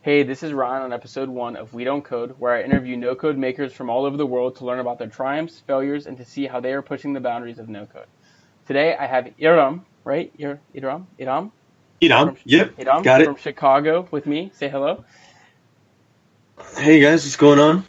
Hey, this is Ryan on episode 1 of We Don't Code, where I interview no-code makers from all over the world to learn about their triumphs, failures, and to see how they are pushing the boundaries of no-code. Today I have Iram, right? Iram Hidam, from yep, Hidam got from it. Chicago with me. Say hello. Hey guys, what's going on?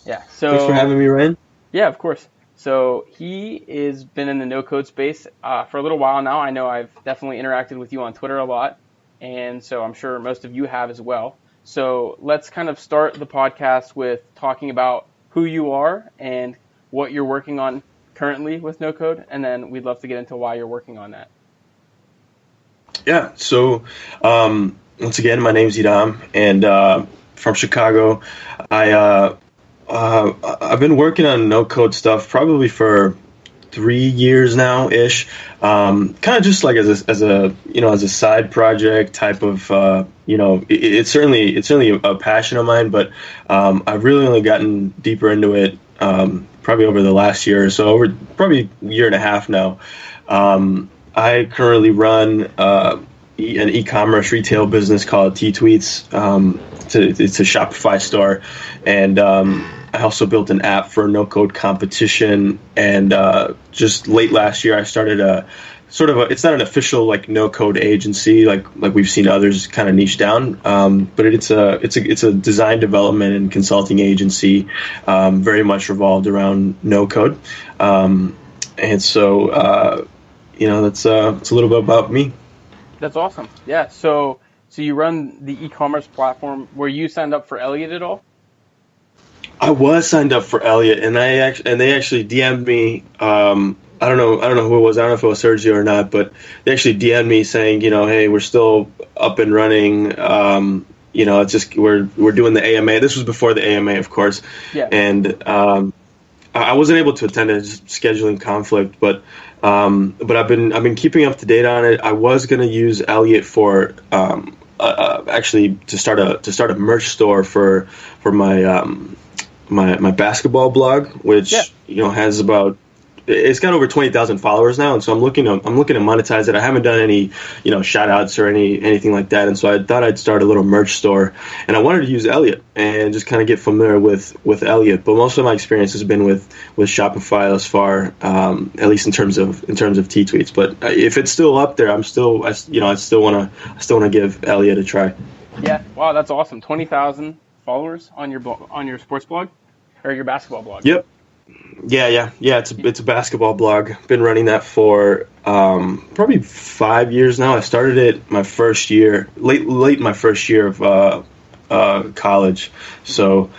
Yeah. Thanks for having me, Ryan. Yeah, of course. So he is been in the no-code space for a little while now. I know I've definitely interacted with you on Twitter a lot, and so I'm sure most of you have as well. So let's kind of start the podcast with talking about who you are and what you're working on currently with no-code, and then we'd love to get into why you're working on that. Yeah, so once again, my name's Hidam, and from Chicago. I I've been working on no code stuff probably for 3 years now ish. Kind of just like as a side project type of it's certainly a passion of mine, but I've really only gotten deeper into it probably over the last year or so, over probably a year and a half now. I currently run an e-commerce retail business called TTweets. It's a Shopify store, and I also built an app for a no-code competition. And just late last year, I started a sort of it's not an official like no-code agency like we've seen others kind of niche down, but it's a design development and consulting agency, very much revolved around no-code. And so that's it's a little bit about me. That's awesome. Yeah. So you run the e-commerce platform. Were you signed up for Elliot at all? I was signed up for Elliot, and they actually DM'd me. I don't know who it was. I don't know if it was Sergio or not, but they actually DM'd me saying, hey, we're still up and running. It's just we're doing the AMA. This was before the AMA, of course, Yeah. and I wasn't able to attend it, just scheduling conflict, but I've been keeping up to date on it. I was going to use Elliot for actually to start a merch store for my my basketball blog, which Yeah. has about, it's got over 20,000 followers now, and so I'm looking to monetize it. I haven't done any shout outs or anything like that, and so I thought I'd start a little merch store, and I wanted to use Elliot and just kind of get familiar with Elliot. But most of my experience has been with Shopify thus far, at least in terms of T-tweets. But if it's still up there, I still want to give Elliot a try. Yeah. Wow, that's awesome. 20,000 followers on your sports blog or your basketball blog. Yep. Yeah. It's a basketball blog. Been running that for probably 5 years now. I started it my first year, late my first year of college. So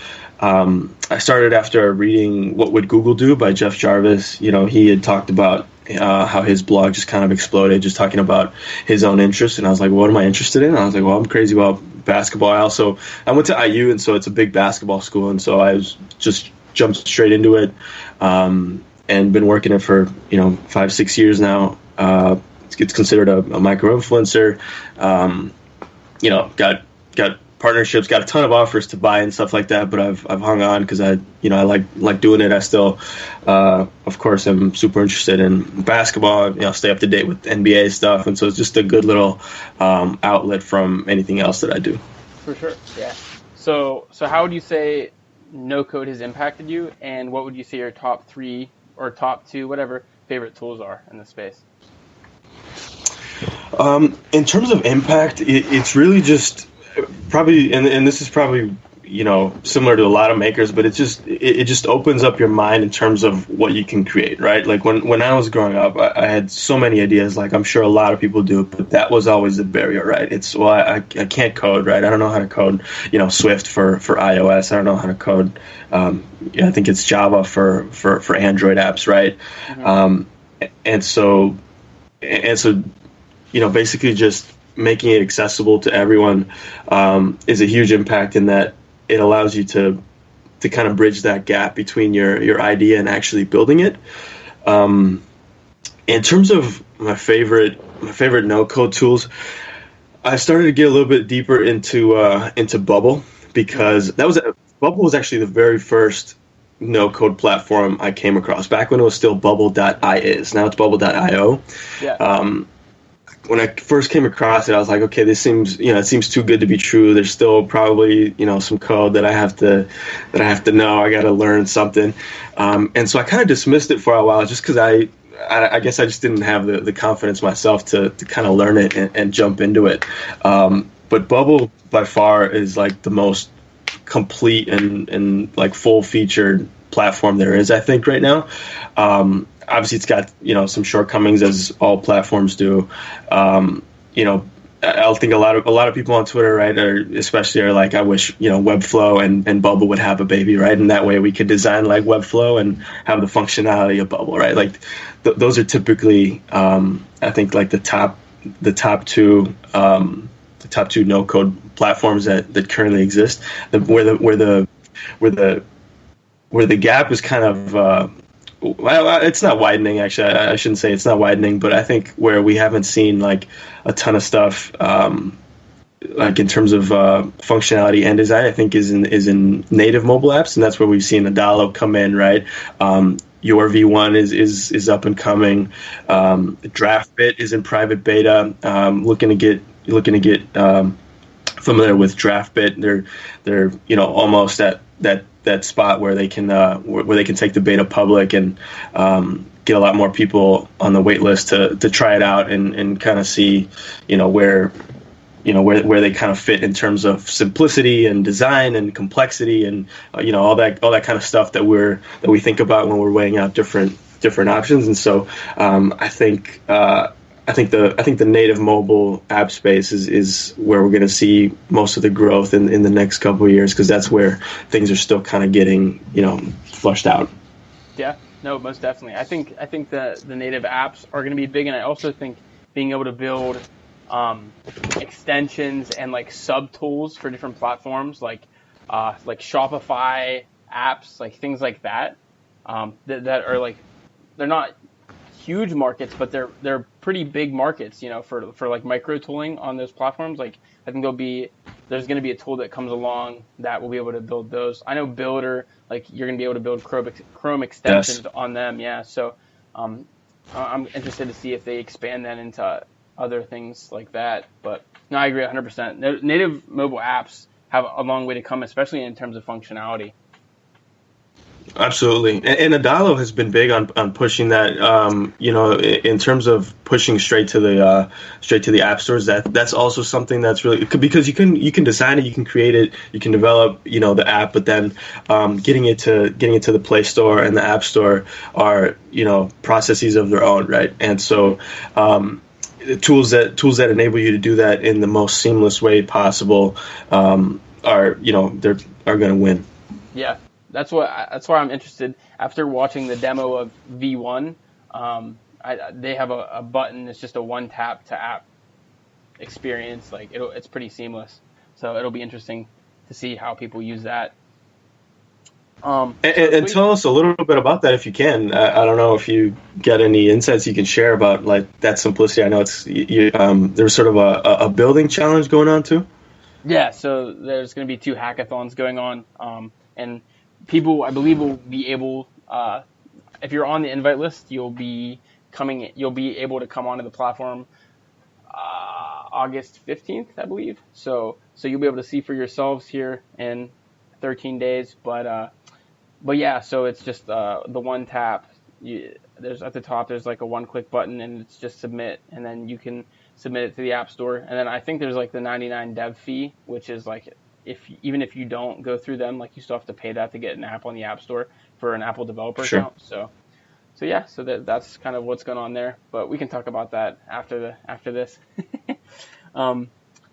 I started after reading "What Would Google Do" by Jeff Jarvis. He had talked about how his blog just kind of exploded, just talking about his own interests. And I was like, what am I interested in? And I was like, well, I'm crazy about basketball. I went to IU, and so it's a big basketball school, and so I was just jumped straight into it, and been working it for 5-6 years now. It's considered a micro influencer. Got partnerships, got a ton of offers to buy and stuff like that, but I've hung on because I like doing it. I still, of course, am super interested in basketball. Stay up to date with NBA stuff, and so it's just a good little outlet from anything else that I do. For sure. Yeah. So how would you say no code has impacted you, and what would you say your top 3 or top 2, whatever, favorite tools are in the space? In terms of impact, it's really just probably, and this is probably similar to a lot of makers, but it just opens up your mind in terms of what you can create, right? Like when I was growing up, I had so many ideas, like I'm sure a lot of people do, but that was always the barrier, right? It's, well, I can't code, right? I don't know how to code Swift for iOS. I don't know how to code I think it's Java for Android apps, right? Mm-hmm. And so basically just making it accessible to everyone is a huge impact, in that it allows you to kind of bridge that gap between your idea and actually building it. In terms of my favorite no code tools, I started to get a little bit deeper into Bubble, because Bubble was actually the very first no code platform I came across back when it was still bubble.is. Now it's bubble.io. Yeah. when I first came across it, I was like, okay, this seems, it seems too good to be true. There's still probably, some code that I have to know. I got to learn something. And so I kind of dismissed it for a while just because I guess I just didn't have the confidence myself to kind of learn it and jump into it. But Bubble by far is like the most complete and like full featured platform there is, I think, right now. Obviously it's got, some shortcomings, as all platforms do. I think a lot of people on Twitter, right, are like, I wish, Webflow and Bubble would have a baby, right? And that way we could design like Webflow and have the functionality of Bubble, right? Like those are typically, I think, like the top two no code platforms that currently exist. Where the gap is kind of, well, it's not widening, actually. I shouldn't say it's not widening, but I think where we haven't seen like a ton of stuff, like in terms of functionality and design, I think is in native mobile apps, and that's where we've seen Adalo come in, right? Your V1 is up and coming. DraftBit is in private beta. Looking to get familiar with DraftBit. They're almost at that spot where they can take the beta public and get a lot more people on the wait list to try it out and kind of see where they kind of fit in terms of simplicity and design and complexity and all that kind of stuff that we think about when we're weighing out different options. And so I think the native mobile app space is where we're going to see most of the growth in the next couple of years, because that's where things are still kind of getting flushed out. Yeah, no, most definitely. I think the native apps are going to be big, and I also think being able to build extensions and like sub tools for different platforms, like Shopify apps, like things like that, that are like, they're not huge markets, but they're pretty big markets, for like micro tooling on those platforms. Like I think there's going to be a tool that comes along that will be able to build those. I know Builder, like you're going to be able to build Chrome extensions on them. Yeah. So, I'm interested to see if they expand that into other things like that. But no, I agree 100%. Native mobile apps have a long way to come, especially in terms of functionality. Absolutely, and Adalo has been big on pushing that. In terms of pushing straight to the app stores. That's also something that's really, because you can design it, you can create it, you can develop the app, but then getting it to the Play Store and the App Store are processes of their own, right? And so tools that enable you to do that in the most seamless way possible are going to win. Yeah. That's why I'm interested. After watching the demo of V1, they have a button. It's just a one tap to app experience. Like it's pretty seamless. So it'll be interesting to see how people use that. And tell us a little bit about that if you can. I don't know if you get any insights you can share about like that simplicity. I know there's sort of a building challenge going on too. Yeah. So there's going to be 2 hackathons going on, and people, I believe, will be able, if you're on the invite list, you'll be able to come onto the platform August 15th, I believe. So you'll be able to see for yourselves here in 13 days. But yeah, so it's just the one tap. There's at the top, there's like a one-click button, and it's just submit, and then you can submit it to the App Store. And then I think there's like the 99 dev fee, which is like, even if you don't go through them, like you still have to pay that to get an app on the App Store for an Apple developer account. So yeah, so that's kind of what's going on there. But we can talk about that after this.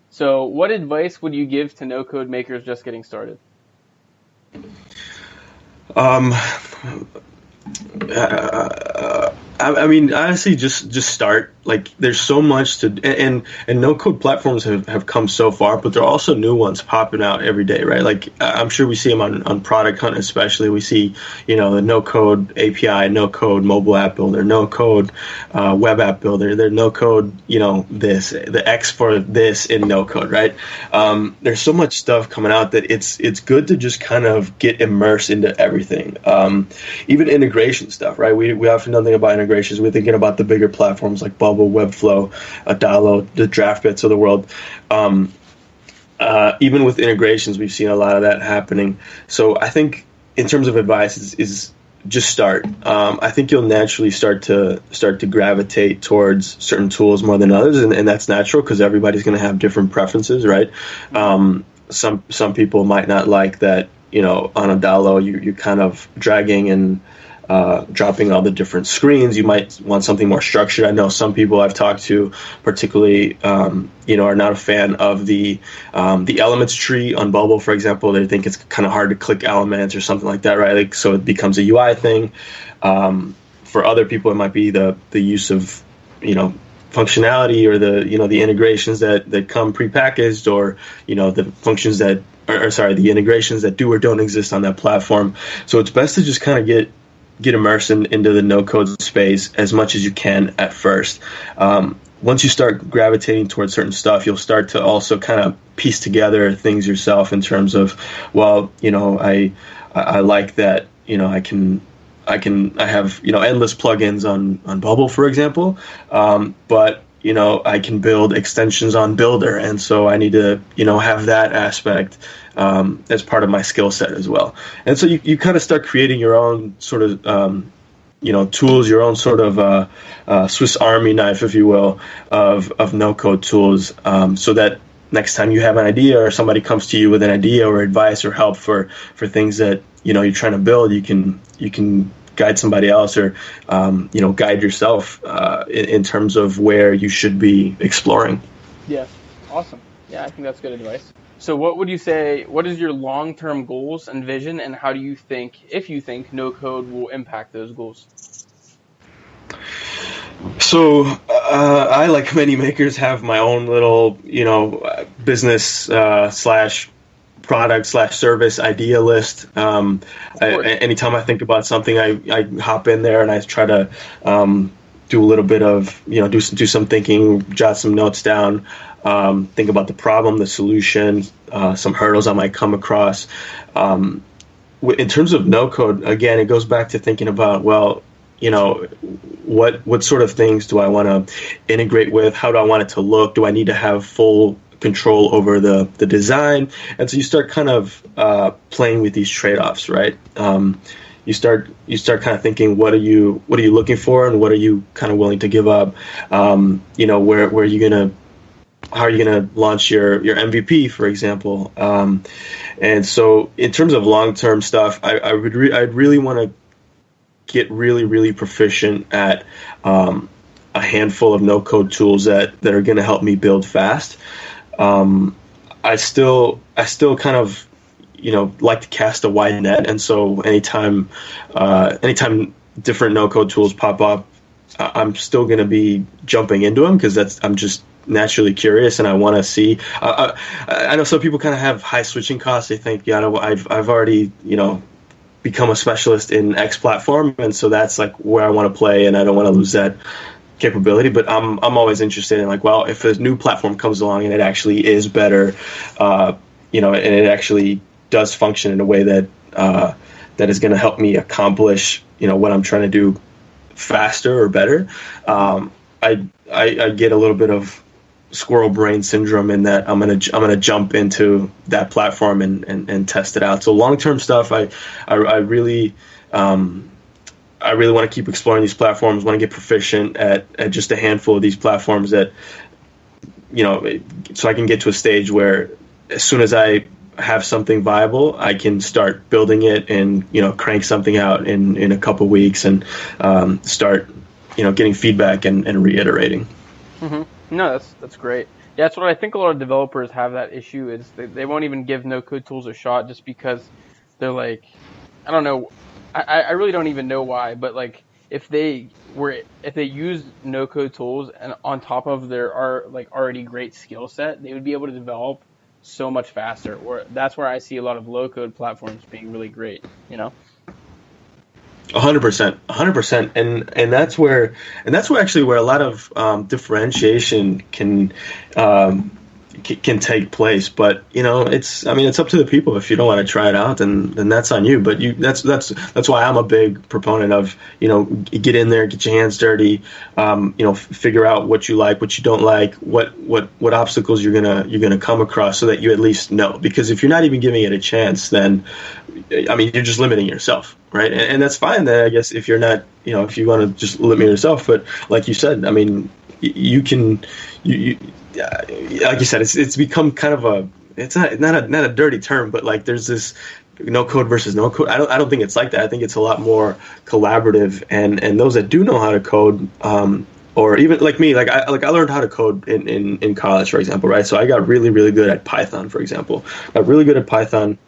So what advice would you give to no-code makers just getting started? I mean, honestly, just start. Like, there's so much to, and no-code platforms have come so far, but there are also new ones popping out every day, right? Like, I'm sure we see them on Product Hunt, especially. We see, the no-code API, no-code mobile app builder, no-code web app builder, the no-code, the X for this in no-code, right? There's so much stuff coming out that it's good to just kind of get immersed into everything. Even integration stuff, right? We often don't think about integrations. We're thinking about the bigger platforms like Bubble Bubble, Webflow, Adalo, the DraftBits of the world. Even with integrations, we've seen a lot of that happening. So I think in terms of advice is just start. I think you'll naturally start to gravitate towards certain tools more than others, and that's natural because everybody's going to have different preferences, right? Some people might not like that, on a Dalo, you're kind of dragging and dropping all the different screens. You might want something more structured. I know some people I've talked to, particularly, are not a fan of the elements tree on Bubble, for example. They think it's kind of hard to click elements or something like that, right? Like, so it becomes a UI thing. For other people, it might be the use of, functionality or the integrations that come prepackaged, or the functions that the integrations that do or don't exist on that platform. So it's best to just kind of get immersed into the no-code space as much as you can at first. Once you start gravitating towards certain stuff, you'll start to also kind of piece together things yourself in terms of, well, I like that, I have endless plugins on Bubble, for example, but I can build extensions on Builder, and so I need to have that aspect as part of my skill set as well. And so you kind of start creating your own sort of tools, your own sort of Swiss Army knife, if you will, of no code tools, so that next time you have an idea or somebody comes to you with an idea or advice or help for things that you're trying to build, you can guide somebody else or guide yourself in terms of where you should be exploring. Yeah, awesome. Yeah, I think that's good advice. So what would you say, what is your long-term goals and vision, and how do you think, if you think, no code will impact those goals? So I, like many makers, have my own little, business slash product slash service idea list. Anytime I think about something, I hop in there and I try to do a little bit of, do some thinking, jot some notes down, think about the problem, the solution, some hurdles I might come across. In terms of no code, again, it goes back to thinking about, well, what sort of things do I want to integrate with? How do I want it to look? Do I need to have full control over the design? And so you start kind of playing with these trade-offs, right? You start kind of thinking, what are you looking for, and what are you kind of willing to give up? Where are you gonna, how are you gonna launch your MVP, for example? And so in terms of long-term stuff, I'd really want to get really, really proficient at a handful of no-code tools that are going to help me build fast. I still kind of, like to cast a wide net, and so anytime different no-code tools pop up, I'm still going to be jumping into them because I'm just naturally curious and I want to see. I know some people kind of have high switching costs. They think, I've already, become a specialist in X platform, and so that's like where I want to play, and I don't want to lose that capability. But I'm always interested in, like, well, if a new platform comes along and it actually is better, and it actually does function in a way that that is going to help me accomplish what I'm trying to do faster or better, I get a little bit of squirrel brain syndrome in that I'm gonna jump into that platform and test it out. So long-term stuff, I really want to keep exploring these platforms. Want to get proficient at just a handful of these platforms that, so I can get to a stage where as soon as I have something viable, I can start building it and crank something out in a couple weeks and start getting feedback and reiterating. Mm-hmm. No, that's great. Yeah, that's what I think a lot of developers have, that issue, is they won't even give no-code tools a shot just because they're like, I don't know, I really don't even know why, but like if they use no-code tools and on top of their already great skill set, they would be able to develop so much faster. Or that's where I see a lot of low-code platforms being really great, 100%, and that's where actually where a lot of differentiation can can take place. But it's up to the people. If you don't want to try it out, then that's on you. But that's why I'm a big proponent of get in there, get your hands dirty, figure out what you like, what you don't like, what obstacles you're gonna come across, so that you at least know. Because if you're not even giving it a chance, then you're just limiting yourself, right? And that's fine. Then I guess if you're not, if you want to just limit yourself, but like you said, you can, like you said, it's become kind of it's not a dirty term, but like there's this no code versus no code. I don't think it's like that. I think it's a lot more collaborative, and those that do know how to code, or even like me, I learned how to code in college, for example, right? So I got really, really good at Python, for example. Got really good at Python,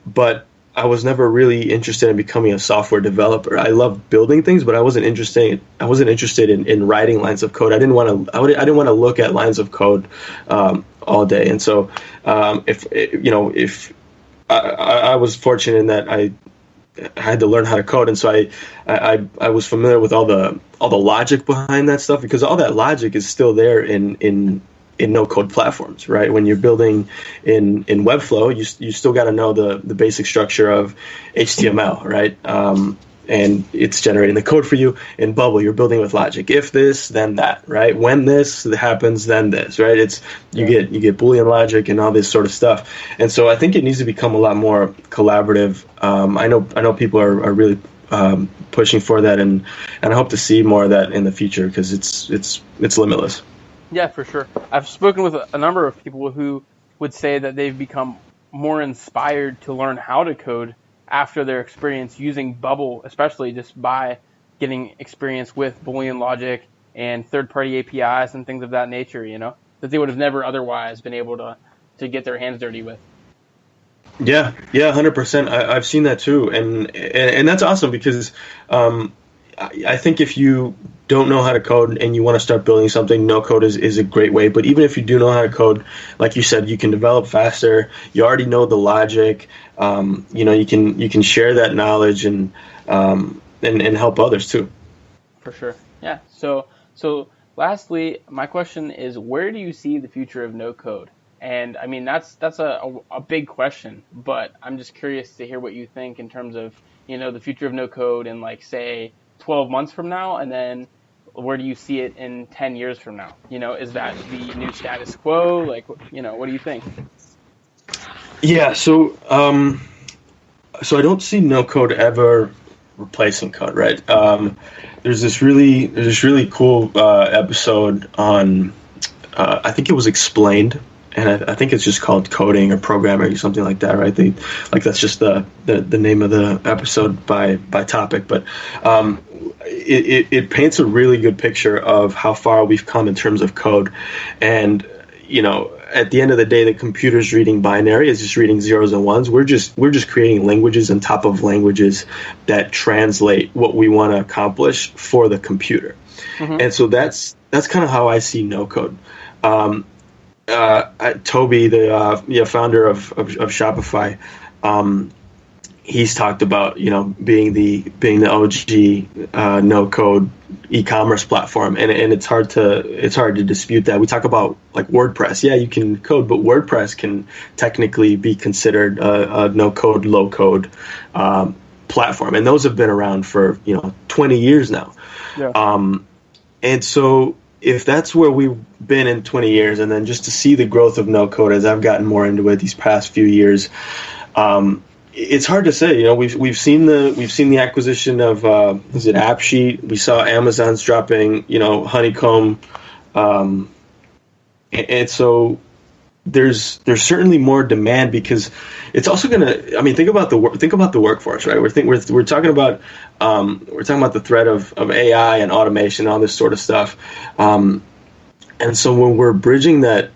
but I was never really interested in becoming a software developer. I love building things, but I wasn't interested in writing lines of code. I didn't want to look at lines of code all day. And so if I was fortunate in that I had to learn how to code, and so I was familiar with all the logic behind that stuff, because all that logic is still there in no code platforms, right? When you're building in Webflow, you still got to know the basic structure of HTML, right? And it's generating the code for you. In Bubble, you're building with logic. If this, then that, right? When this happens, then this, right? You get Boolean logic and all this sort of stuff. And so I think it needs to become a lot more collaborative. I know people are really pushing for that, and I hope to see more of that in the future, because it's limitless. Yeah, for sure. I've spoken with a number of people who would say that they've become more inspired to learn how to code after their experience using Bubble, especially just by getting experience with Boolean logic and third-party APIs and things of that nature, that they would have never otherwise been able to get their hands dirty with. Yeah, 100%. I've seen that too, and that's awesome, because I think if you don't know how to code and you want to start building something, no code is a great way. But even if you do know how to code, like you said, you can develop faster. You already know the logic. You can share that knowledge and help others too. For sure. Yeah. So lastly, my question is, where do you see the future of no code? And that's a big question, but I'm just curious to hear what you think in terms of the future of no code in, like, say 12 months from now, and then where do you see it in 10 years from now? Is that the new status quo? Like, what do you think? Yeah, so I don't see no code ever replacing code, right? There's this really cool episode on I think it was Explained, and I think it's just called Coding or Programming or something like that, right? That's just the name of the episode by topic, but it paints a really good picture of how far we've come in terms of code. And at the end of the day, the computer's reading binary, is just reading zeros and ones. We're just creating languages on top of languages that translate what we want to accomplish for the computer. Mm-hmm. And so that's kind of how I see no code. Toby, the founder of Shopify, he's talked about being the OG no code e-commerce platform, and it's hard to dispute that. We talk about, like, WordPress. Yeah, you can code, but WordPress can technically be considered a no code, low code platform, and those have been around for 20 years now. Yeah. And so if that's where we've been in 20 years, and then just to see the growth of no code as I've gotten more into it these past few years, it's hard to say. We've seen the acquisition of is it AppSheet? We saw Amazon's dropping Honeycomb, and so there's certainly more demand, because it's also gonna. Think about the workforce, right? We're talking about the threat of AI and automation, all this sort of stuff, and so when we're bridging that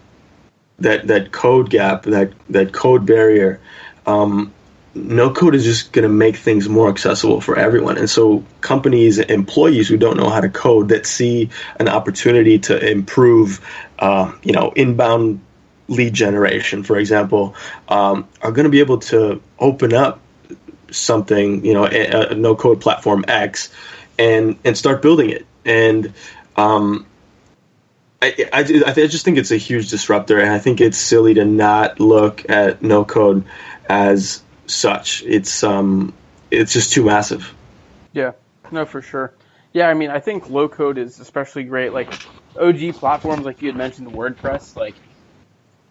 code gap, that code barrier, no code is just going to make things more accessible for everyone. And so companies, employees who don't know how to code, that see an opportunity to improve, inbound lead generation, for example, are going to be able to open up something, a no code platform X, and start building it. And I just think it's a huge disruptor, and I think it's silly to not look at no code as such. It's just too massive. Yeah, no, for sure. Yeah, I mean, I think low code is especially great. Like OG platforms, like you had mentioned, WordPress. Like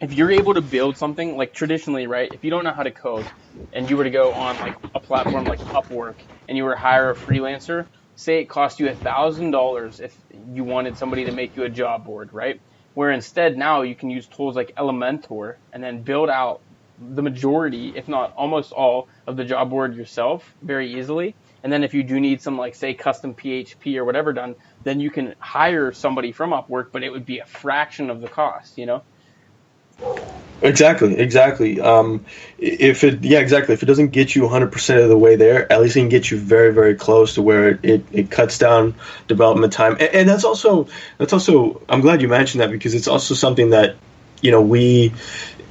if you're able to build something, like traditionally, right? If you don't know how to code, and you were to go on like a platform like Upwork, and you were to hire a freelancer, say it cost you $1,000 if you wanted somebody to make you a job board, right? Where instead now you can use tools like Elementor and then build out the majority, if not almost all, of the job board yourself very easily. And then if you do need some, like, say, custom PHP or whatever done, then you can hire somebody from Upwork, but it would be a fraction of the cost, you know? Exactly. Exactly. If it doesn't get you 100% of the way there, at least it can get you very, very close to where it cuts down development time. And that's also, I'm glad you mentioned that, because it's also something that, we,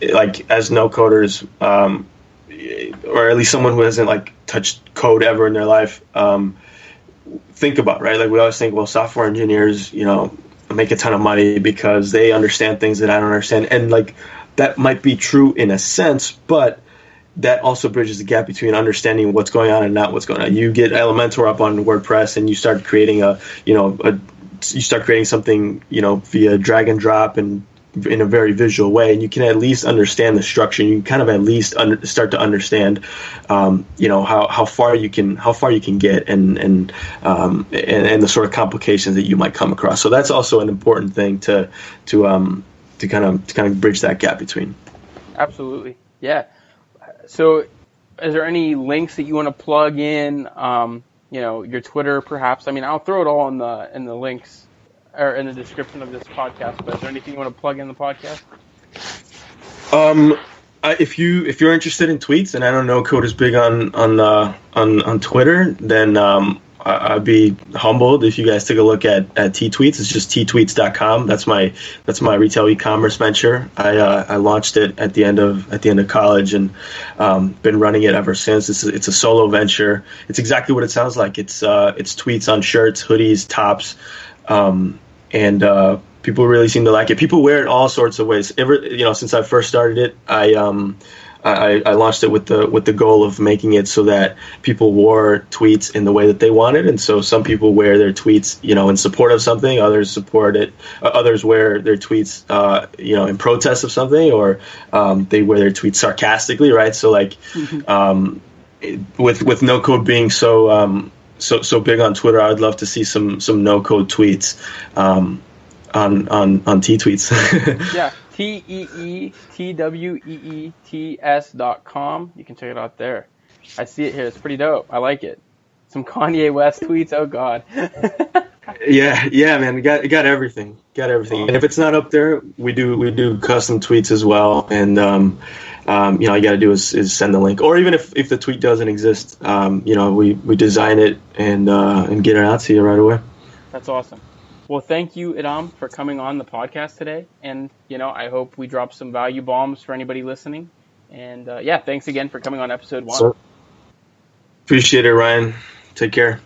like, as no coders, or at least someone who hasn't, like, touched code ever in their life, think about, right? Like, we always think, well, software engineers, make a ton of money because they understand things that I don't understand. And, like, that might be true in a sense, but that also bridges the gap between understanding what's going on and not what's going on. You get Elementor up on WordPress and you start creating you start creating something, via drag and drop and in a very visual way, and you can at least understand the structure. You can kind of at least start to understand, how far you can get, and the sort of complications that you might come across. So that's also an important thing to kind of bridge that gap between. Absolutely. Yeah. So is there any links that you want to plug in? Your Twitter, perhaps? I mean, I'll throw it all in the links or in the description of this podcast, but is there anything you want to plug in the podcast? If you're interested in tweets, and I don't know code is big on Twitter, then I'd be humbled if you guys took a look at TTweets. It's just TTweets.com. That's my retail e-commerce venture. I launched it at the end of college, and been running it ever since. It's a solo venture. It's exactly what it sounds like. It's tweets on shirts, hoodies, tops. And people really seem to like it. People wear it all sorts of ways. Since I first started it, I launched it with the goal of making it so that people wore tweets in the way that they wanted. And so some people wear their tweets, in support of something. Others support it. Others wear their tweets, in protest of something, or they wear their tweets sarcastically, right? So, like, with no code being so big on Twitter, I'd love to see some no code tweets on TTweets. Yeah, TEETWEETS.com. You can check it out there. I see it here. It's pretty dope. I like it. Some Kanye West tweets. Oh God. Yeah, man. We got everything. And if it's not up there, we do custom tweets as well. And all you got to do is send the link, or even if the tweet doesn't exist, we design it and get it out to you right away. That's awesome. Well, thank you, Hidam, for coming on the podcast today, and I hope we drop some value bombs for anybody listening. And thanks again for coming on episode 1. Appreciate it, Ryan. Take care.